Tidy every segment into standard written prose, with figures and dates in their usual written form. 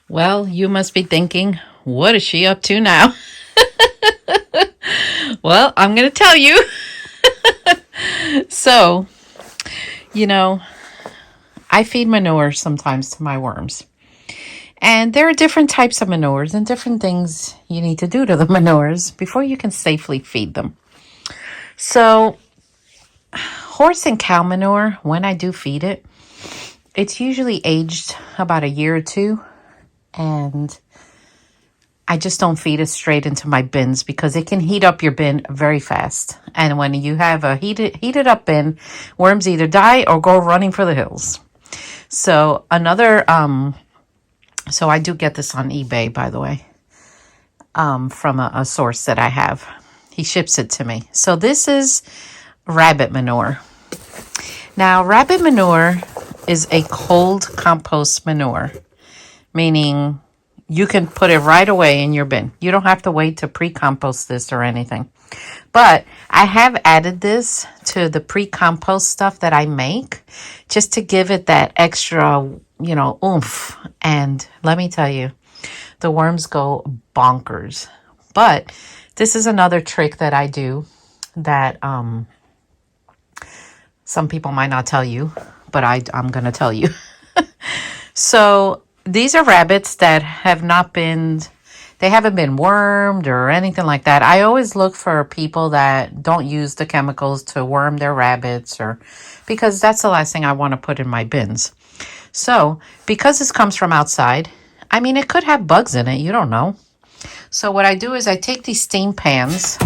Well, you must be thinking, what is she up to now? Well, I'm going to tell you. So, you know, I feed manure sometimes to my worms. And there are different types of manures and different things you need to do to the manures before you can safely feed them. So, horse and cow manure, when I do feed it, it's usually aged about a year or two. And I just don't feed it straight into my bins because it can heat up your bin very fast. And when you have a heated up bin, worms either die or go running for the hills. So so I do get this on eBay, by the way, from a source that I have. He ships it to me. So this is rabbit manure. Now, rabbit manure is a cold compost manure, meaning you can put it right away in your bin. You don't have to wait to pre-compost this or anything. But I have added this to the pre-compost stuff that I make just to give it that extra, oomph. And let me tell you, the worms go bonkers. But this is another trick that I do that some people might not tell you, but I'm going to tell you. So these are rabbits that they haven't been wormed or anything like that. I always look for people that don't use the chemicals to worm their rabbits because that's the last thing I want to put in my bins. So because this comes from outside, I mean, it could have bugs in it. You don't know. So what I do is I take these steam pans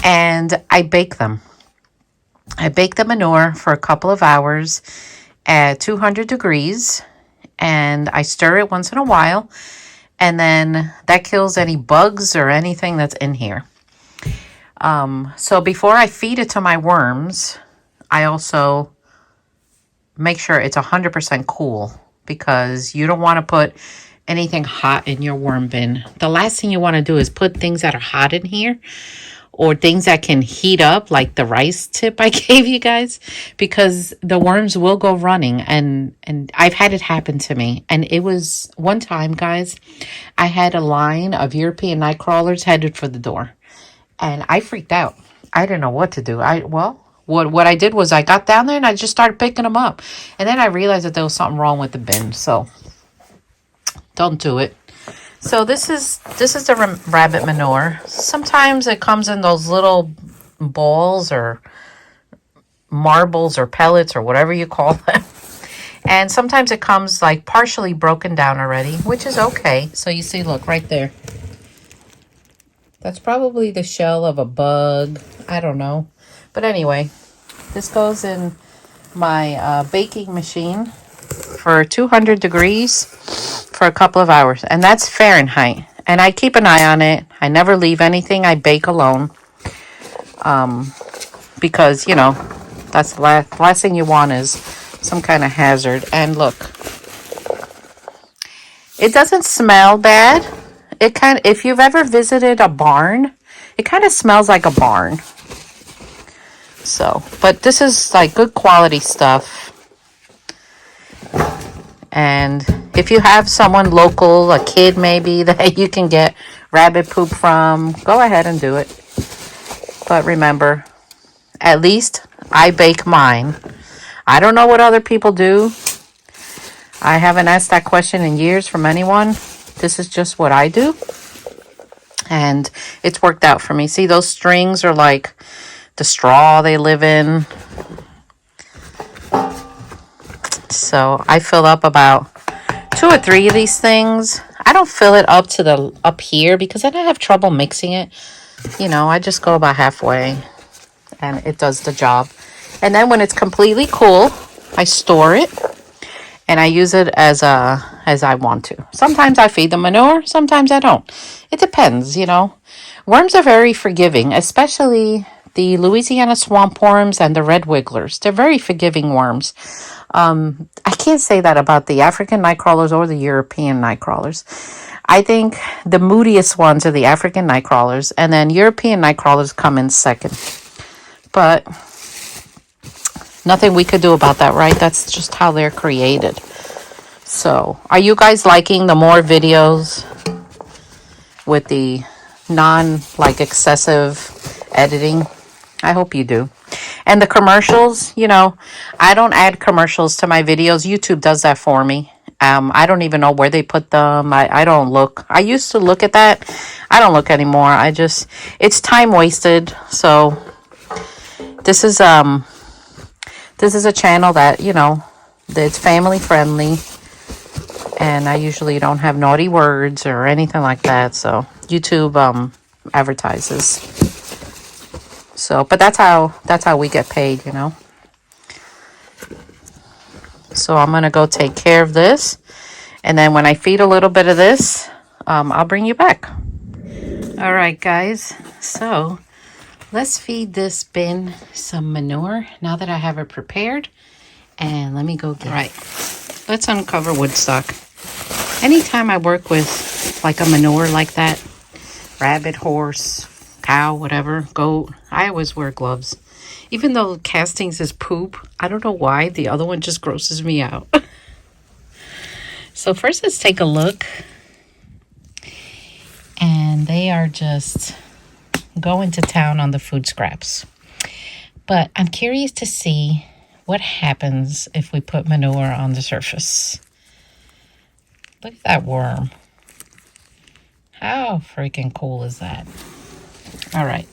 and I bake them. I bake the manure for a couple of hours at 200 degrees and I stir it once in a while. And then that kills any bugs or anything that's in here. So before I feed it to my worms, I also make sure it's 100% cool because you don't want to put anything hot in your worm bin. The last thing you want to do is put things that are hot in here or things that can heat up, like the rice tip I gave you guys, because the worms will go running. And I've had it happen to me. And it was one time, guys, I had a line of European night crawlers headed for the door. And I freaked out. I didn't know what to do. What I did was I got down there and I just started picking them up. And then I realized that there was something wrong with the bin. So don't do it. So this is the rabbit manure. Sometimes it comes in those little balls or marbles or pellets or whatever you call them. And sometimes it comes like partially broken down already, which is okay. So you see, look, right there. That's probably the shell of a bug. I don't know. But anyway, this goes in my baking machine for 200 degrees for a couple of hours. And that's Fahrenheit. And I keep an eye on it. I never leave anything I bake alone. Because, that's the last thing you want is some kind of hazard. And look, it doesn't smell bad. If you've ever visited a barn, it kind of smells like a barn. So, but this is like good quality stuff. And if you have someone local, a kid maybe, that you can get rabbit poop from, go ahead and do it. But remember, at least I bake mine. I don't know what other people do. I haven't asked that question in years from anyone. This is just what I do. And it's worked out for me. See, those strings are like the straw they live in. So I fill up about 2 or 3 of these things. I don't fill it up here because then I have trouble mixing it. I just go about halfway and it does the job. And then when it's completely cool, I store it and I use it as I want to. Sometimes I feed them manure, sometimes I don't. It depends, Worms are very forgiving, especially the Louisiana swamp worms and the red wigglers. They're very forgiving worms. I can't say that about the African night crawlers or the European night crawlers. I think the moodiest ones are the African night crawlers, and then European night crawlers come in second. But nothing we could do about that, right? That's just how they're created. So, are you guys liking the more videos with the like excessive editing? I hope you do. And the commercials, you know, I don't add commercials to my videos. YouTube does that for me. I don't even know where they put them. I don't look. I used to look at that. I don't look anymore. It's time wasted. So this is a channel that, you know, it's family friendly, and I usually don't have naughty words or anything like that. So YouTube advertises. So, but that's how we get paid, you know. So I'm gonna go take care of this, and then when I feed a little bit of this, I'll bring you back. All right, guys. So let's feed this bin some manure now that I have it prepared, and let me go get it. Let's uncover Woodstock. Anytime I work with like a manure like that, rabbit, horse, cow, whatever, goat, I always wear gloves. Even though castings is poop, I don't know why. The other one just grosses me out. So first let's take a look. And they are just going to town on the food scraps. But I'm curious to see what happens if we put manure on the surface. Look at that worm. How freaking cool is that? All right.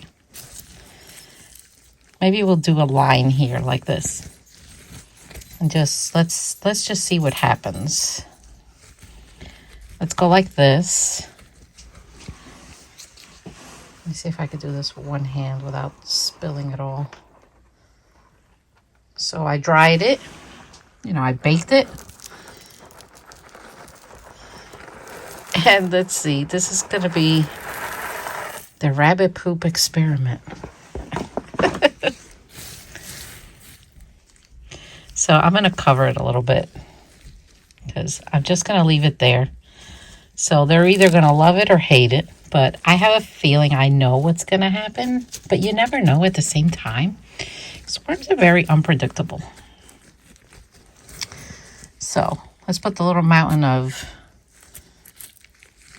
Maybe we'll do a line here like this. And just let's just see what happens. Let's go like this. Let me see if I could do this with one hand without spilling it all. So I dried it. You know, I baked it. And let's see, this is going to be the rabbit poop experiment. So I'm going to cover it a little bit because I'm just going to leave it there. So they're either going to love it or hate it. But I have a feeling I know what's going to happen. But you never know at the same time. Because worms are very unpredictable. So let's put the little mountain of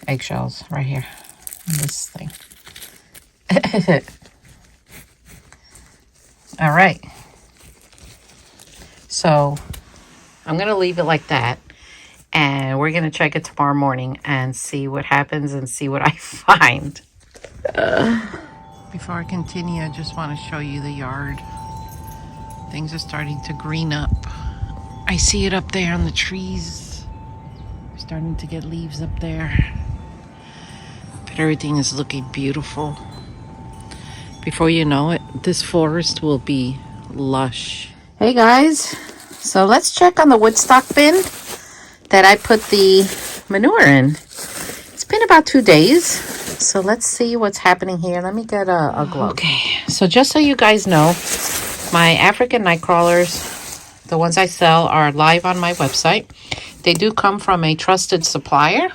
eggshells right here in this thing. All right. So I'm going to leave it like that. And we're going to check it tomorrow morning and see what happens and see what I find. Before I continue, I just want to show you the yard. Things are starting to green up. I see it up there on the trees. We're starting to get leaves up there. But everything is looking beautiful. Before you know it, this forest will be lush. Hey guys, so let's check on the Woodstock bin that I put the manure in. It's been about 2 days, so let's see what's happening here. Let me get a glove. Okay, so just so you guys know, my African night crawlers, the ones I sell, are live on my website. They do come from a trusted supplier,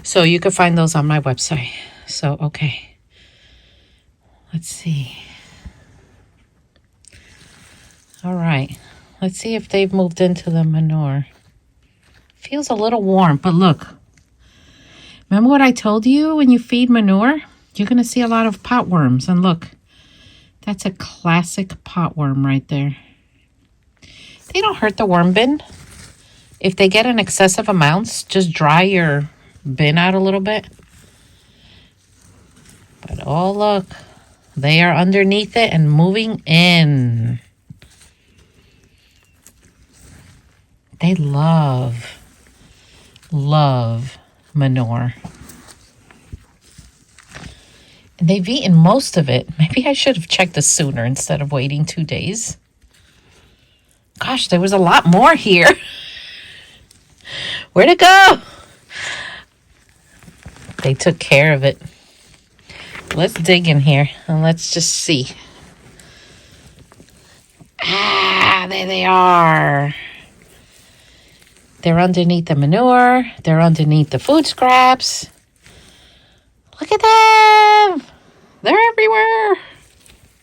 so you can find those on my website. So, okay, let's see. All right, let's see if they've moved into the manure. Feels a little warm, but look. Remember what I told you? When you feed manure, you're going to see a lot of potworms. And look, that's a classic potworm right there. They don't hurt the worm bin. If they get in excessive amounts, just dry your bin out a little bit. But oh, look, they are underneath it and moving in. They love manure. And they've eaten most of it. Maybe I should have checked this sooner instead of waiting 2 days. Gosh, there was a lot more here. Where'd it go? They took care of it. Let's dig in here and let's just see. Ah, there they are. They're underneath the manure. They're underneath the food scraps. Look at them. They're everywhere.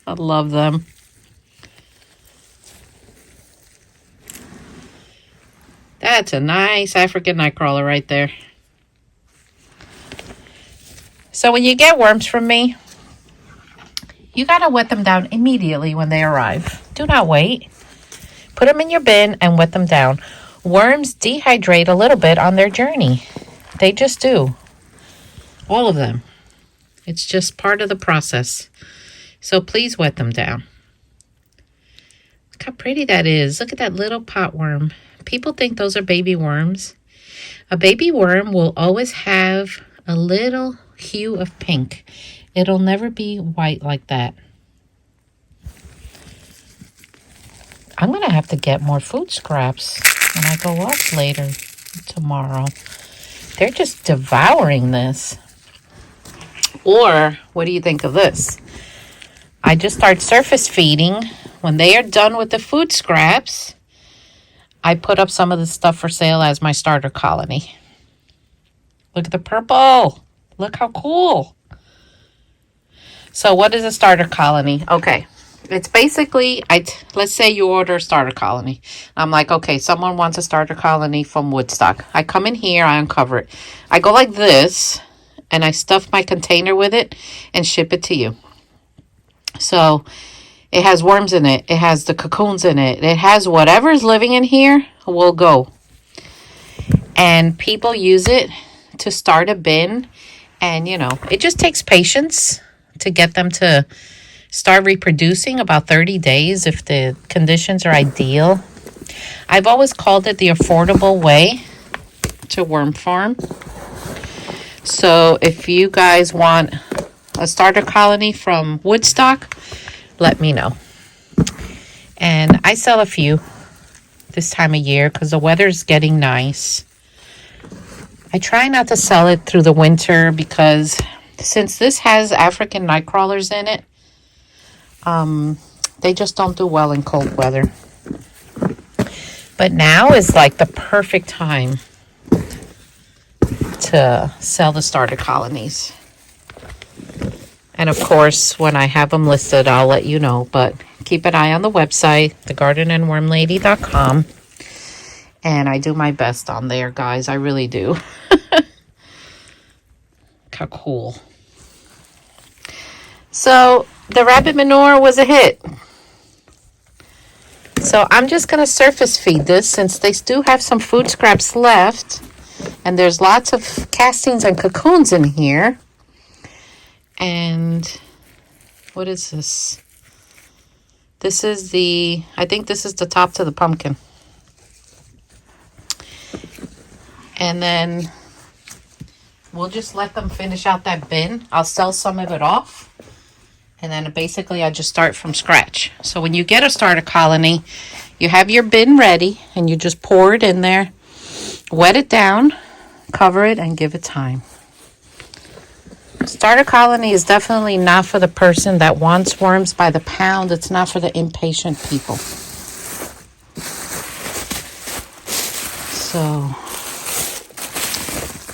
I love them. That's a nice African nightcrawler right there. So when you get worms from me, you got to wet them down immediately when they arrive. Do not wait. Put them in your bin and wet them down. Worms dehydrate a little bit on their journey. They just do. All of them. It's just part of the process. So please wet them down. Look how pretty that is. Look at that little pot worm. People think those are baby worms. A baby worm will always have a little hue of pink. It'll never be white like that. I'm going to have to get more food scraps when I go up later tomorrow. They're just devouring this. Or, what do you think of this? I just start surface feeding. When they are done with the food scraps, I put up some of the stuff for sale as my starter colony. Look at the purple. Look how cool. So what is a starter colony? Okay. It's basically, let's say you order a starter colony. I'm like, okay, someone wants a starter colony from Woodstock. I come in here, I uncover it. I go like this, and I stuff my container with it and ship it to you. So it has worms in it. It has the cocoons in it. It has whatever's living in here will go. And people use it to start a bin. And, you know, it just takes patience to get them to start reproducing, about 30 days if the conditions are ideal. I've always called it the affordable way to worm farm. So if you guys want a starter colony from Woodstock, let me know. And I sell a few this time of year because the weather's getting nice. I try not to sell it through the winter because since this has African night crawlers in it, they just don't do well in cold weather. But now is like the perfect time to sell the starter colonies. And of course, when I have them listed, I'll let you know. But keep an eye on the website, thegardenandwormlady.com. And I do my best on there, guys. I really do. How cool. So the rabbit manure was a hit. So I'm just going to surface feed this since they do have some food scraps left. And there's lots of castings and cocoons in here. And what is this? This is I think this is the top to the pumpkin. And then we'll just let them finish out that bin. I'll sell some of it off. And then basically I just start from scratch. So when you get a starter colony, you have your bin ready and you just pour it in there, wet it down, cover it, and give it time. Starter colony is definitely not for the person that wants worms by the pound. It's not for the impatient people. So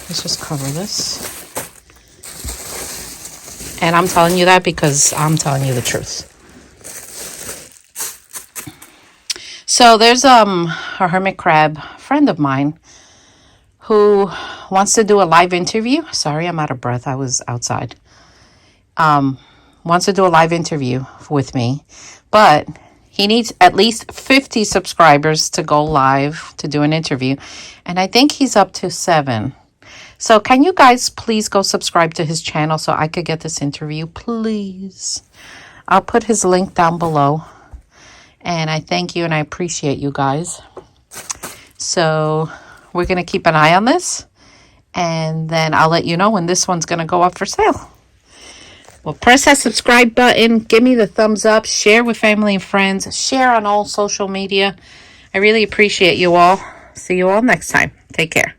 let's just cover this. And I'm telling you that because I'm telling you the truth. So there's a hermit crab friend of mine who wants to do a live interview. Sorry, I'm out of breath. I was outside. Wants to do a live interview with me. But he needs at least 50 subscribers to go live to do an interview. And I think he's up to 7. So can you guys please go subscribe to his channel so I could get this interview, please? I'll put his link down below. And I thank you and I appreciate you guys. So we're going to keep an eye on this. And then I'll let you know when this one's going to go up for sale. Well, press that subscribe button. Give me the thumbs up. Share with family and friends. Share on all social media. I really appreciate you all. See you all next time. Take care.